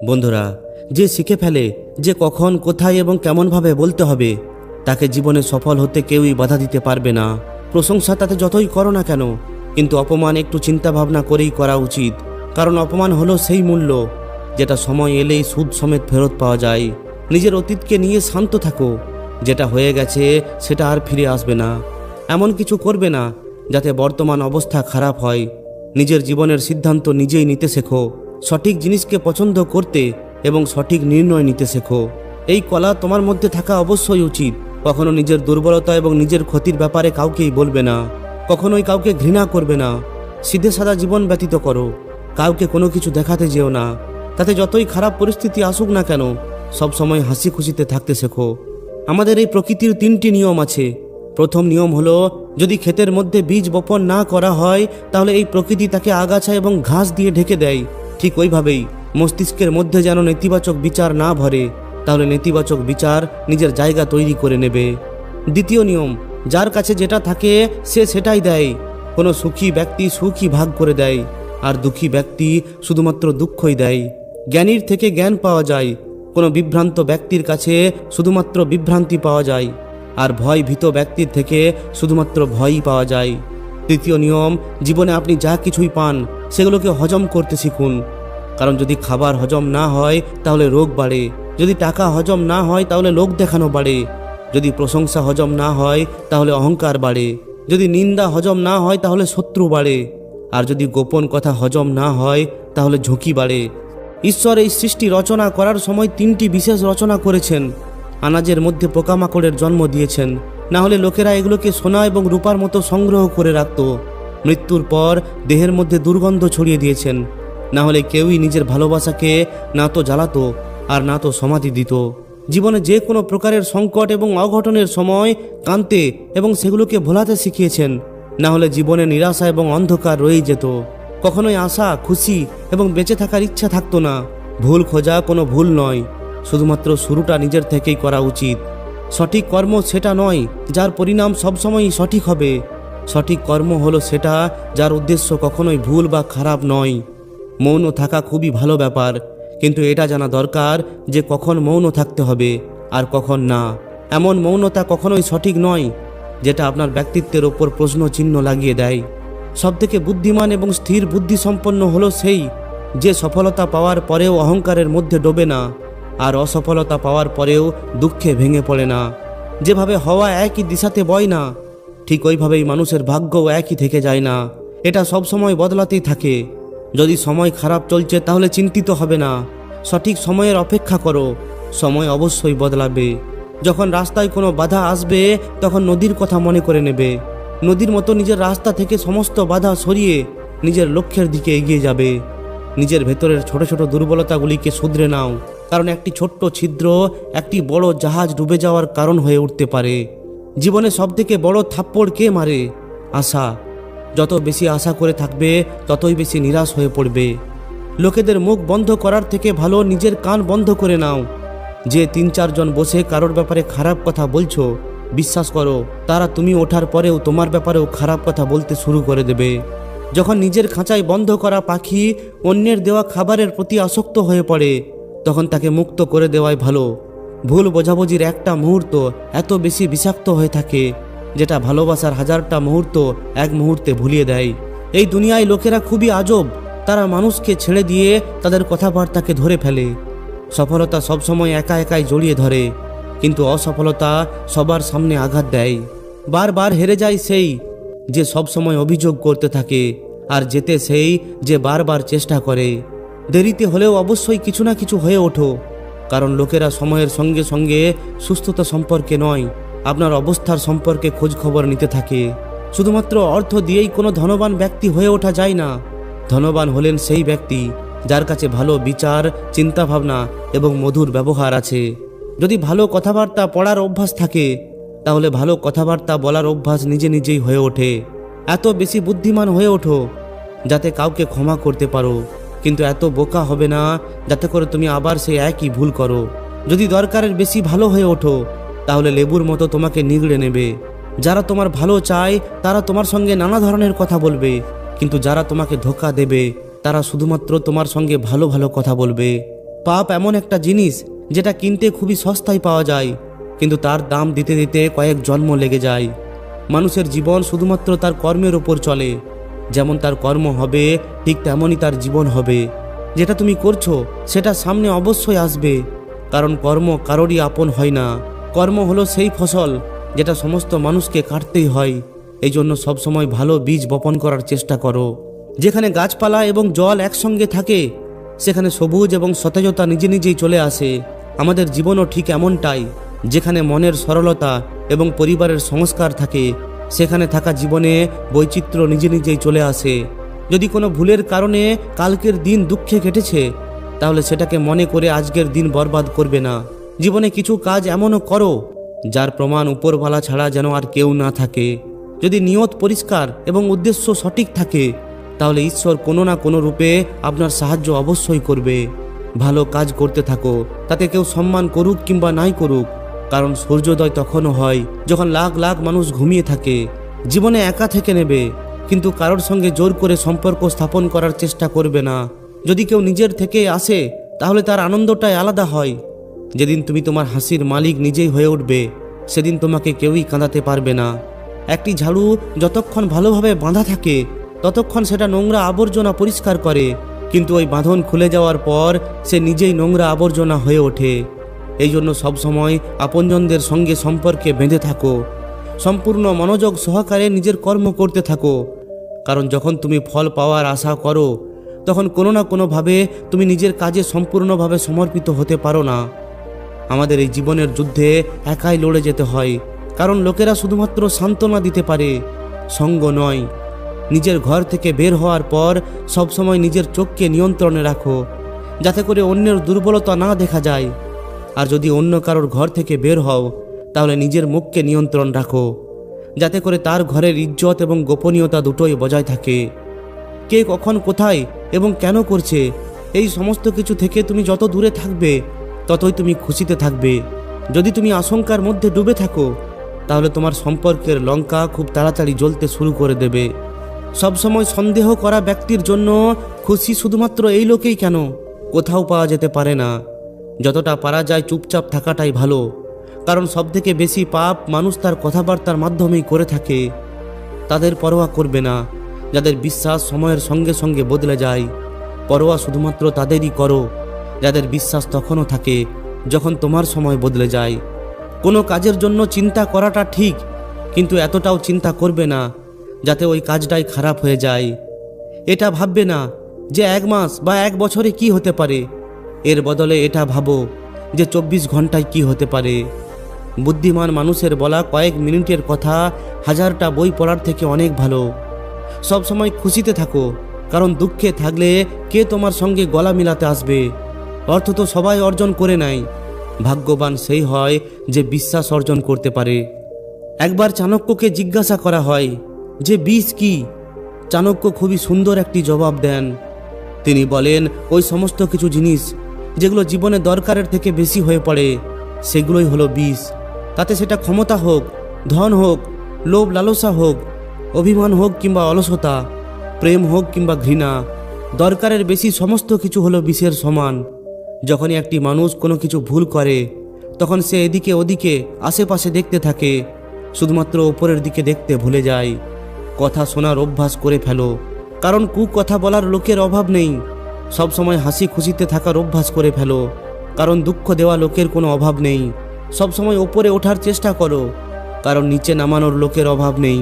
বন্ধুরা, যে শিখে ফেলে যে কখন কোথায় এবং কেমনভাবে বলতে হবে, তাকে জীবনে সফল হতে কেউই বাধা দিতে পারবে না। প্রশংসা তাতে যতই করো না কেন, কিন্তু অপমান একটু চিন্তা ভাবনা করেই করা উচিত। কারণ অপমান হলো সেই মূল্য যেটা সময় এলেই সুদ সমেত ফেরত পাওয়া যায়। নিজের অতীতকে নিয়ে শান্ত থাকো। যেটা হয়ে গেছে সেটা আর ফিরে আসবে না। এমন কিছু করবে না যাতে বর্তমান অবস্থা খারাপ হয়। নিজের জীবনের সিদ্ধান্ত নিজেই নিতে শেখো। সঠিক জিনিসকে পছন্দ করতে এবং সঠিক নির্ণয় নিতে শেখো। এই কলা তোমার মধ্যে থাকা অবশ্যই উচিত। কখনো নিজের দুর্বলতা এবং নিজের ক্ষতির ব্যাপারে কাউকেই বলবে না। কখনোই কাউকে ঘৃণা করবে না। সিধে সাদা জীবন ব্যতীত করো। কাউকে কোনো কিছু দেখাতে যেও না। তাতে যতই খারাপ পরিস্থিতি আসুক না কেন, সবসময় হাসি খুশিতে থাকতে শেখো। আমাদের এই প্রকৃতির 3টি নিয়ম আছে। প্রথম নিয়ম হলো, যদি ক্ষেতের মধ্যে বীজ বপন না করা হয় তাহলে এই প্রকৃতি তাকে আগাছা এবং ঘাস দিয়ে ঢেকে দেয়। ঠিক ওইভাবেই মস্তিষ্কের মধ্যে যেন নেতিবাচক বিচার না ভরে, তাহলে নেতিবাচক বিচার নিজের জায়গা তৈরি করে নেবে। দ্বিতীয় নিয়ম, যার কাছে যেটা থাকে সে সেটাই দেয়। কোনো সুখী ব্যক্তি সুখই ভাগ করে দেয়, আর দুঃখী ব্যক্তি শুধুমাত্র দুঃখই দেয়। জ্ঞানীর থেকে জ্ঞান পাওয়া যায়, কোনো বিভ্রান্ত ব্যক্তির কাছে শুধুমাত্র বিভ্রান্তি পাওয়া যায়, আর ভয় ভীত ব্যক্তির থেকে শুধুমাত্র ভয়ই পাওয়া যায়। তৃতীয় নিয়ম, জীবনে আপনি যা কিছুই পান সেগুলোকে হজম করতে শিখুন। কারণ যদি খাবার হজম না হয় তাহলে রোগ বাড়ে, যদি টাকা হজম না হয় তাহলে লোক দেখানো বাড়ে, যদি প্রশংসা হজম না হয় তাহলে অহংকার বাড়ে, যদি নিন্দা হজম না হয় তাহলে শত্রু বাড়ে, আর যদি গোপন কথা হজম না হয় তাহলে ঝুঁকি বাড়ে। ঈশ্বর এই সৃষ্টি রচনা করার সময় 3টি বিশেষ রচনা করেছেন। আনাজের মধ্যে পোকামাকড়ের জন্ম দিয়েছেন, না হলে লোকেরা এগুলোকে সোনা এবং রূপার মতো সংগ্রহ করে রাখত। মৃত্যুর পর দেহের মধ্যে দুর্গন্ধ ছড়িয়ে দিয়েছেন, না হলে কেউই নিজের ভালোবাসাকে না তো জ্বালাতো আর না তো সমাধি দিত। জীবনে যে কোনো প্রকারের সংকট এবং অঘটনের সময় কাঁদতে এবং সেগুলোকে ভোলাতে শিখিয়েছেন, না হলে জীবনে নিরাশা এবং অন্ধকার রয়েই যেত। কখনোই আশা, খুশি এবং বেঁচে থাকার ইচ্ছা থাকতো না। ভুল খোঁজা কোনো ভুল নয়, শুধুমাত্র শুরুটা নিজের থেকেই করা উচিত। সঠিক কর্ম সেটা নয় যার পরিণাম সবসময়ই সঠিক হবে। সঠিক কর্ম হলো সেটা যার উদ্দেশ্য কখনোই ভুল বা খারাপ নয়। মৌন থাকা খুবই ভালো ব্যাপার, কিন্তু এটা জানা দরকার যে কখন মৌন থাকতে হবে আর কখন না। এমন মৌনতা কখনোই সঠিক নয় যেটা আপনার ব্যক্তিত্বের ওপর প্রশ্ন চিহ্ন লাগিয়ে দেয়। সবথেকে বুদ্ধিমান এবং স্থির বুদ্ধি সম্পন্ন হলো সেই যে সফলতা পাওয়ার পরেও অহংকারের মধ্যে ডোবে না, আর অসফলতা পাওয়ার পরেও দুঃখে ভেঙে পড়ে না। যেভাবে হাওয়া একই দিশাতে বয় না, ঠিক ওইভাবেই মানুষের ভাগ্যও একই থেকে যায় না। এটা সবসময় বদলাতেই থাকে। যদি সময় খারাপ চলছে তাহলে চিন্তিত হবে না, সঠিক সময়ের অপেক্ষা করো। সময় অবশ্যই বদলাবে। যখন রাস্তায় কোনো বাধা আসবে তখন নদীর কথা মনে করে নেবে। নদীর মতো নিজের রাস্তা থেকে সমস্ত বাধা সরিয়ে নিজের লক্ষ্যের দিকে এগিয়ে যাবে। নিজের ভেতরের ছোট ছোট দুর্বলতাগুলিকে শুধরে নাও, কারণ একটি ছোট্ট ছিদ্র একটি বড় জাহাজ ডুবে যাওয়ার কারণ হয়ে উঠতে পারে। জীবনে সবথেকে বড় থাপ্পড় কে মারে? আশা। যত বেশি আশা করে থাকবে ততই বেশি নিরাশ হয়ে পড়বে। লোকেদের মুখ বন্ধ করার থেকে ভালো নিজের কান বন্ধ করে নাও। যে 3-4 জন বসে কারোর ব্যাপারে খারাপ কথা বলছো, বিশ্বাস করো তারা তুমি ওঠার পরেও তোমার ব্যাপারেও খারাপ কথা বলতে শুরু করে দেবে। যখন নিজের খাঁচায় বন্ধ করা পাখি অন্যের দেওয়া খাবারের প্রতি আসক্ত হয়ে পড়ে, তখন তাকে মুক্ত করে দেওয়াই ভালো। ভুল বোঝাবুঝির একটা মুহূর্ত এত বেশি বিষাক্ত হয়ে থাকে যেটা ভালোবাসার 1000টা মুহূর্ত এক মুহূর্তে ভুলিয়ে দেয়। এই দুনিয়ায় লোকেরা খুবই আজব। তারা মানুষকে ছেড়ে দিয়ে তাদের কথাবার্তাকে ধরে ফেলে। সফলতা সবসময় একা একাই জড়িয়ে ধরে, কিন্তু অসফলতা সবার সামনে আঘাত দেয়। বারবার হেরে যায় সেই যে সবসময় অভিযোগ করতে থাকে, আর জেতে সেই যে বারবার চেষ্টা করে। দেরিতে হলেও অবশ্যই কিছু না কিছু হয়ে ওঠো, কারণ লোকেরা সময়ের সঙ্গে সঙ্গে সুস্থতা সম্পর্কে নয়, আপনার অবস্থার সম্পর্কে খোঁজ খবর নিতে থাকে। শুধুমাত্র অর্থ দিয়েই কোনো ধনবান ব্যক্তি হয়ে ওঠা যায় না। ধনবান হলেন সেই ব্যক্তি যার কাছে ভালো বিচার, চিন্তাভাবনা এবং মধুর ব্যবহার আছে। যদি ভালো কথাবার্তা পড়ার অভ্যাস থাকে তাহলে ভালো কথাবার্তা বলার অভ্যাস নিজে নিজেই হয়ে ওঠে। এত বেশি বুদ্ধিমান হয়ে ওঠো যাতে কাউকে ক্ষমা করতে পারো, কিন্তু এত বোকা হবে না যাতে করে তুমি আবার সেই একই ভুল করো। যদি দরকারের বেশি ভালো হয়ে ওঠো তাহলে লেবুর মতো তোমাকে নিগড়ে নেবে। যারা তোমার ভালো চায় তারা তোমার সঙ্গে নানা ধরনের কথা বলবে, কিন্তু যারা তোমাকে ধোঁকা দেবে তারা শুধুমাত্র তোমার সঙ্গে ভালো ভালো কথা বলবে। পাপ এমন একটা জিনিস যেটা কিনতে খুবই সস্তায় পাওয়া যায়, কিন্তু তার দাম দিতে দিতে কয়েক জন্ম লেগে যায়। মানুষের জীবন শুধুমাত্র তার কর্মের ওপর চলে। যেমন তার কর্ম হবে ঠিক তেমনই তার জীবন হবে। যেটা তুমি করছো সেটা সামনে অবশ্যই আসবে, কারণ কর্ম কারোরই আপন হয় না। কর্ম হলো সেই ফসল যেটা সমস্ত মানুষকে কাটতেই হয়। এই জন্য সবসময় ভালো বীজ বপন করার চেষ্টা করো। যেখানে গাছপালা এবং জল একসঙ্গে থাকে সেখানে সবুজ এবং সতেজতা নিজে নিজেই চলে আসে। আমাদের জীবনও ঠিক এমনটাই। যেখানে মনের সরলতা এবং পরিবারের সংস্কার থাকে সেখানে থাকা জীবনে বৈচিত্র্য নিজে নিজেই চলে আসে। যদি কোনো ভুলের কারণে কালকের দিন দুঃখে কেটেছে, তাহলে সেটাকে মনে করে আজকের দিন বরবাদ করবে না। জীবনে কিছু কাজ এমনও করো যার প্রমাণ উপরওয়ালা ছাড়া যেন আর কেউ না থাকে। যদি নিয়ত পরিষ্কার এবং উদ্দেশ্য সঠিক থাকে, তাহলে ঈশ্বর কোনো না কোনো রূপে আপনার সাহায্য অবশ্যই করবে। ভালো কাজ করতে থাকো, তাতে কেউ সম্মান করুক কিংবা নাই করুক, কারণ সূর্যোদয় তখনও হয় যখন লাখ লাখ মানুষ ঘুমিয়ে থাকে। জীবনে একা থেকে নেবে, কিন্তু কারোর সঙ্গে জোর করে সম্পর্ক স্থাপন করার চেষ্টা করবে না। যদি কেউ নিজের থেকে আসে তাহলে তার আনন্দটাই আলাদা হয়। যেদিন তুমি তোমার হাসির মালিক নিজেই হয়ে উঠবে, সেদিন তোমাকে কেউই কাঁদাতে পারবে না। একটি ঝাড়ু যতক্ষণ ভালোভাবে বাঁধা থাকে ততক্ষণ সেটা নোংরা আবর্জনা পরিষ্কার করে, কিন্তু ওই বাঁধন খুলে যাওয়ার পর সে নিজেই নোংরা আবর্জনা হয়ে ওঠে। এই জন্য সবসময় আপনজনদের সঙ্গে সম্পর্কে বেঁধে থাকো। সম্পূর্ণ মনোযোগ সহকারে নিজের কর্ম করতে থাকো, কারণ যখন তুমি ফল পাওয়ার আশা করো তখন কোনো না কোনোভাবে তুমি নিজের কাজে সম্পূর্ণভাবে সমর্পিত হতে পারো না। আমাদের এই জীবনের যুদ্ধে একাই লড়ে যেতে হয়, কারণ লোকেরা শুধুমাত্র সান্ত্বনা দিতে পারে, সঙ্গ নয়। নিজের ঘর থেকে বের হওয়ার পর সবসময় নিজের চোখকে নিয়ন্ত্রণে রাখো, যাতে করে অন্যের দুর্বলতা না দেখা যায়। আর যদি অন্য কারোর ঘর থেকে বের হও, তাহলে নিজের মুখকে নিয়ন্ত্রণ রাখো, যাতে করে তার ঘরের ইজ্জত এবং গোপনীয়তা দুটোই বজায় থাকে। কে কখন কোথায় এবং কেন করছে, এই সমস্ত কিছু থেকে তুমি যত দূরে থাকবে ততই তুমি খুশিতে থাকবে। যদি তুমি আশঙ্কার মধ্যে ডুবে থাকো, তাহলে তোমার সম্পর্কের লঙ্কা খুব তাড়াতাড়ি জ্বলতে শুরু করে দেবে। সবসময় সন্দেহ করা ব্যক্তির জন্য খুশি শুধুমাত্র এই লোকেই কেন কোথাও পাওয়া যেতে পারে না। যতটা পারা যায় চুপচাপ থাকাটাই ভালো, কারণ সবথেকে বেশি পাপ মানুষ তার কথাবার্তার মাধ্যমেই করে থাকে। তাদের পরোয়া করবে না যাদের বিশ্বাস সময়ের সঙ্গে সঙ্গে বদলে যায়। পরোয়া শুধুমাত্র তাদেরই করো যাদের বিশ্বাস তখনও থাকে যখন তোমার সময় বদলে যায়। কোনো কাজের জন্য চিন্তা করাটা ঠিক, কিন্তু এতটাও চিন্তা করবে না যাতে ওই কাজটাই খারাপ হয়ে যায়। এটা ভাববে না যে 1 মাস বা 1 বছরে কি হতে পারে, এর বদলে এটা ভাবো যে 24 ঘন্টায় কি হতে পারে। বুদ্ধিমান মানুষের বলা কয়েক মিনিটের কথা 1000টা বই পড়ার থেকে অনেক ভালো। সবসময় খুশিতে থাকো, কারণ দুঃখে থাকলে কে তোমার সঙ্গে গলা মিলাতে আসবে। অর্থ তো সবাই অর্জন করে নেয়, ভাগ্যবান সেই হয় যে বিশ্বাস অর্জন করতে পারে। একবার চাণক্যকে জিজ্ঞাসা করা হয় যে বিষ কি। চাণক্য খুবই সুন্দর একটি জবাব দেন। তিনি বলেন, ওই সমস্ত কিছু জিনিস যেগুলো জীবনে দরকারের থেকে বেশি হয়ে পড়ে সেগুলোই হলো বিষ। তাতে সেটা ক্ষমতা হোক, ধন হোক, লোভ লালসা হোক, অভিমান হোক কিংবা অলসতা, প্রেম হোক কিংবা ঘৃণা, দরকারের বেশি সমস্ত কিছু হলো বিষের সমান। যখনই একটি মানুষ কোনো কিছু ভুল করে তখন সে এদিকে ওদিকে আশেপাশে দেখতে থাকে, শুধুমাত্র ওপরের দিকে দেখতে ভুলে যায়। কথা শোনার অভ্যাস করে ফেলো, কারণ কথা বলার লোকের অভাব নেই। সবসময় হাসি খুশিতে থাকার অভ্যাস করে ফেলো, কারণ দুঃখ দেওয়া লোকের কোনো অভাব নেই। সবসময় ওপরে ওঠার চেষ্টা করো, কারণ নিচে নামানোর লোকের অভাব নেই।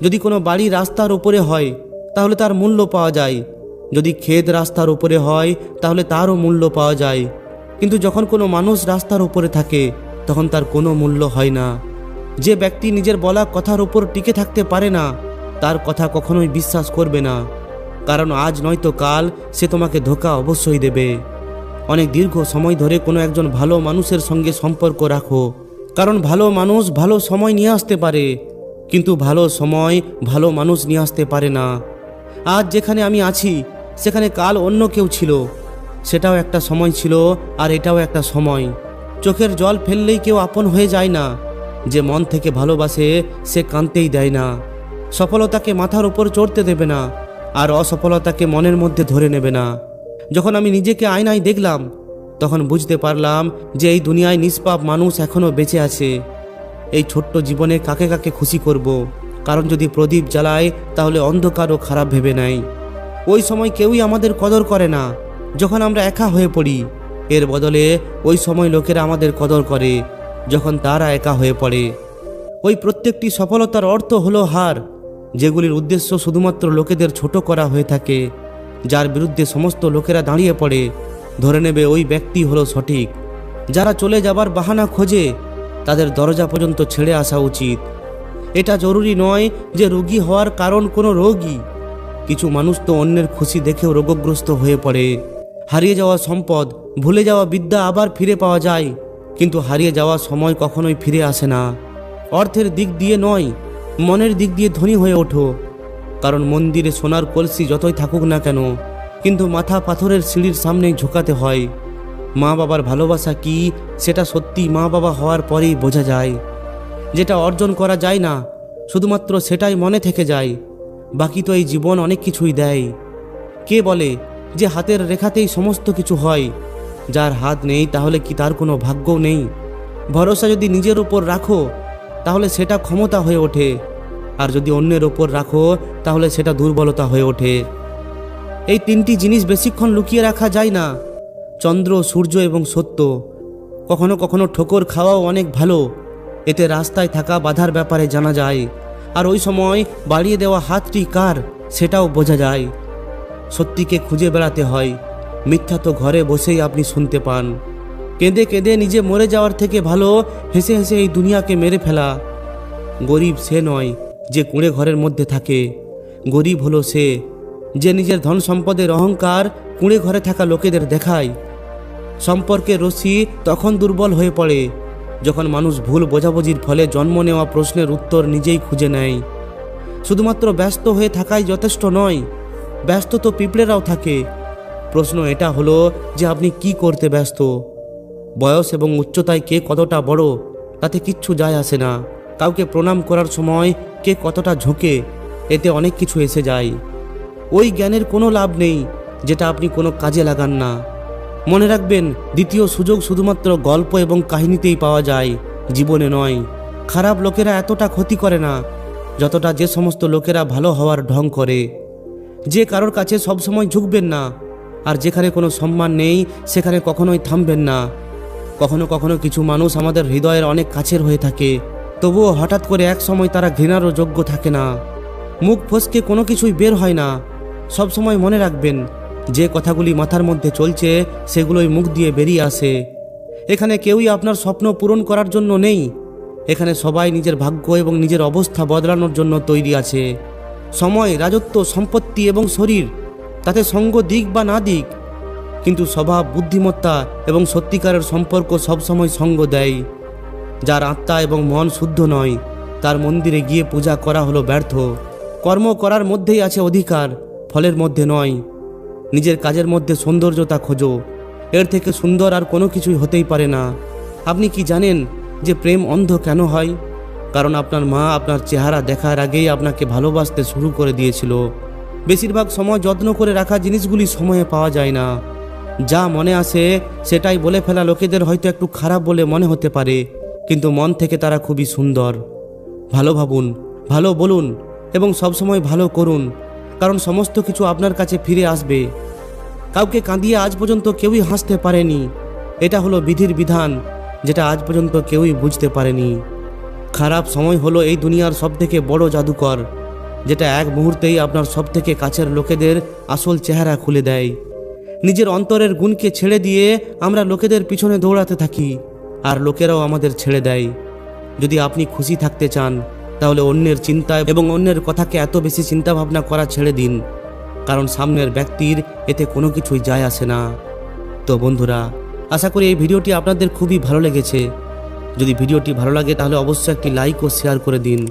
যদি কোনো বাড়ি রাস্তার ওপরে হয় তাহলে তার মূল্য পাওয়া যায়, যদি ক্ষেত রাস্তার উপরে হয় তাহলে তারও মূল্য পাওয়া যায়। কিন্তু যখন কোনো মানুষ রাস্তার উপরে থাকে তখন তার কোনো মূল্য হয় না। যে ব্যক্তি নিজের বলা কথার উপর টিকে থাকতে পারে না তার কথা কখনোই বিশ্বাস করবে না, কারণ আজ নয়তো কাল সে তোমাকে ধোঁকা অবশ্যই দেবে। অনেক দীর্ঘ সময় ধরে কোনো একজন ভালো মানুষের সঙ্গে সম্পর্ক রাখো, কারণ ভালো মানুষ ভালো সময় নিয়ে আসতে পারে, কিন্তু ভালো সময় ভালো মানুষ নিয়ে আসতে পারে না। আজ যেখানে আমি আছি সেখানে কাল অন্য কেউ ছিল, সেটাও একটা সময় ছিল আর এটাও একটা সময়। চোখের জল ফেললেই কেউ আপন হয়ে যায় না। যে মন থেকে ভালোবাসে সে কাঁদতেই দেয় না। সফলতাকে মাথার উপর চড়তে দেবে না, আর অসফলতাকে মনের মধ্যে ধরে নেবে না। যখন আমি নিজেকে আয়নায় দেখলাম তখন বুঝতে পারলাম যে এই দুনিয়ায় নিষ্পাপ মানুষ এখনও বেঁচে আছে। এই ছোট্ট জীবনে কাকে কাকে খুশি করব, কারণ যদি প্রদীপ জ্বালায় তাহলে অন্ধকারও খারাপ ভেবে নেয়। ওই সময় কেউই আমাদের কদর করে না যখন আমরা একা হয়ে পড়ি। এর বদলে ওই সময় লোকেরা আমাদের কদর করে যখন তারা একা হয়ে পড়ে। ওই প্রত্যেকটি সফলতার অর্থ হলো হার, যেগুলির উদ্দেশ্য শুধুমাত্র লোকেদের ছোট করা হয়ে থাকে। যার বিরুদ্ধে সমস্ত লোকেরা দাঁড়িয়ে পড়ে, ধরে নেবে ওই ব্যক্তি হলো সঠিক। যারা চলে যাবার বাহানা খোঁজে, তাদের দরজা পর্যন্ত ছেড়ে আসা উচিত। এটা জরুরি নয় যে রোগী হওয়ার কারণ কোনো রোগই। কিছু মানুষ তো অন্যের খুশি দেখেও রোগগ্রস্ত হয়ে পড়ে। হারিয়ে যাওয়া সম্পদ, ভুলে যাওয়া বিদ্যা আবার ফিরে পাওয়া যায়, কিন্তু হারিয়ে যাওয়া সময় কখনোই ফিরে আসে না। অর্থের দিক দিয়ে নয়, মনের দিক দিয়ে ধনী হয়ে ওঠো। কারণ মন্দিরে সোনার কলসি যতই থাকুক না কেন, কিন্তু মাথা পাথরের সিঁড়ির সামনেই ঝুঁকাতে হয়। মা বাবার ভালোবাসা কি, সেটা সত্যি মা বাবা হওয়ার পরেই বোঝা যায়। যেটা অর্জন করা যায় না, শুধুমাত্র সেটাই মনে থেকে যায়। বাকি তো এই জীবন অনেক কিছুই দেয়। কে বলে যে হাতের রেখাতেই সমস্ত কিছু হয়? যার হাত নেই তাহলে কি তার কোনো ভাগ্যও নেই? ভরসা যদি নিজের উপর রাখো তাহলে সেটা ক্ষমতা হয়ে ওঠে, আর যদি অন্যের ওপর রাখো তাহলে সেটা দুর্বলতা হয়ে ওঠে। এই তিনটি জিনিস বেশিক্ষণ লুকিয়ে রাখা যায় না: চন্দ্র, সূর্য এবং সত্য। কখনো কখনো ঠোকর খাওয়াও অনেক ভালো, এতে রাস্তায় থাকা বাধার ব্যাপারে জানা যায়, আর ওই সময় বাড়িয়ে দেওয়া হাতটি কার সেটাও বোঝা যায়। সত্যিকে খুঁজে বেড়াতে হয়, মিথ্যা তো ঘরে বসেই আপনি শুনতে পান। কেঁদে কেঁদে নিজে মরে যাওয়ার থেকে ভালো হেসে হেসে এই দুনিয়াকে মেরে ফেলা। গরিব সে নয় যে কুঁড়ে ঘরের মধ্যে থাকে, গরিব হলো সে যে নিজের ধন সম্পদের অহংকার কুঁড়ে ঘরে থাকা লোকেদের দেখায়। সম্পর্কের রশি তখন দুর্বল হয়ে পড়ে যখন মানুষ ভুল বোঝাবুঝির ফলে জন্ম নেওয়া প্রশ্নের উত্তর নিজেই খুঁজে নেয়। শুধুমাত্র ব্যস্ত হয়ে থাকাই যথেষ্ট নয়, ব্যস্ত তো পিঁপড়েরাও থাকে। প্রশ্ন এটা হলো যে আপনি কি করতে ব্যস্ত। বয়স এবং উচ্চতায় কে কতটা বড় তাতে কিচ্ছু যায় আসে না। কাউকে প্রণাম করার সময় কে কতটা ঝোঁকে, এতে অনেক কিছু এসে যায়। ওই জ্ঞানের কোনো লাভ নেই যেটা আপনি কোনো কাজে লাগান না। মনে রাখবেন, দ্বিতীয় সুযোগ শুধুমাত্র গল্প এবং কাহিনীতেই পাওয়া যায়, জীবনে নয়। খারাপ লোকেরা এতটা ক্ষতি করে না যতটা যে সমস্ত লোকেরা ভালো হওয়ার ঢং করে। যে কারোর কাছে সবসময় ঝুঁকবেন না, আর যেখানে কোনো সম্মান নেই সেখানে কখনোই থামবেন না। কখনো কখনো কিছু মানুষ আমাদের হৃদয়ের অনেক কাছের হয়ে থাকে, তবুও হঠাৎ করে এক সময় তারা ঘৃণারও যোগ্য থাকে না। মুখ ফসকে কোনো কিছুই বের হয় না। সব সময় মনে রাখবেন, যে কথাগুলি মাথার মধ্যে চলছে সেগুলোই মুখ দিয়ে বেরিয়ে আসে। এখানে কেউই আপনার স্বপ্ন পূরণ করার জন্য নেই, এখানে সবাই নিজের ভাগ্য এবং নিজের অবস্থা বদলানোর জন্য তৈরি আছে। সময়, রাজত্ব, সম্পত্তি এবং শরীর, তাতে সঙ্গ দিক বা না দিক, কিন্তু স্বভাব, বুদ্ধিমত্তা এবং সত্যিকারের সম্পর্ক সবসময় সঙ্গ দেয়। যার আত্মা এবং মন শুদ্ধ নয়, তার মন্দিরে গিয়ে পূজা করা হলো ব্যর্থ। কর্ম করার মধ্যেই আছে অধিকার, ফলের মধ্যে নয়। নিজের কাজের মধ্যে সৌন্দর্যতা খোঁজো, এর থেকে সুন্দর আর কোনো কিছুই হতেই পারে না। আপনি কি জানেন যে প্রেম অন্ধ কেন হয়? কারণ আপনার মা আপনার চেহারা দেখার আগেই আপনাকে ভালোবাসতে শুরু করে দিয়েছিল। বেশিরভাগ সময় যত্ন করে রাখা জিনিসগুলি সময়ে পাওয়া যায় না। যা মনে আসে সেটাই বলে ফেলা লোকেদের হয়তো একটু খারাপ বলে মনে হতে পারে, কিন্তু মন থেকে তারা খুবই সুন্দর। ভালো ভাবুন, ভালো বলুন এবং সবসময় ভালো করুন, কারণ সমস্ত কিছু আপনার কাছে ফিরে আসবে। কাউকে কাঁদিয়ে আজ পর্যন্ত কেউই হাসতে পারেনি। এটা হলো বিধির বিধান, যেটা আজ পর্যন্ত কেউই বুঝতে পারেনি। খারাপ সময় হলো এই দুনিয়ার সবথেকে বড় জাদুকর, যেটা এক মুহূর্তেই আপনার সবথেকে কাছের লোকেদের আসল চেহারা খুলে দেয়। নিজের অন্তরের গুণকে ছেড়ে দিয়ে আমরা লোকেদের পিছনে দৌড়াতে থাকি, আর লোকেরাও আমাদের ছেড়ে দেয়। যদি আপনি খুশি থাকতে চান তাহলে অন্যের চিন্তা এবং অন্যের কথাকে এত বেশি চিন্তাভাবনা করা ছেড়ে দিন, কারণ সামনের ব্যক্তির এতে কোনো কিছুই যায় আসে না। তো বন্ধুরা, আশা করি এই ভিডিওটি আপনাদের খুবই ভালো লেগেছে। যদি ভিডিওটি ভালো লাগে তাহলে অবশ্যই একটি লাইক ও শেয়ার করে দিন।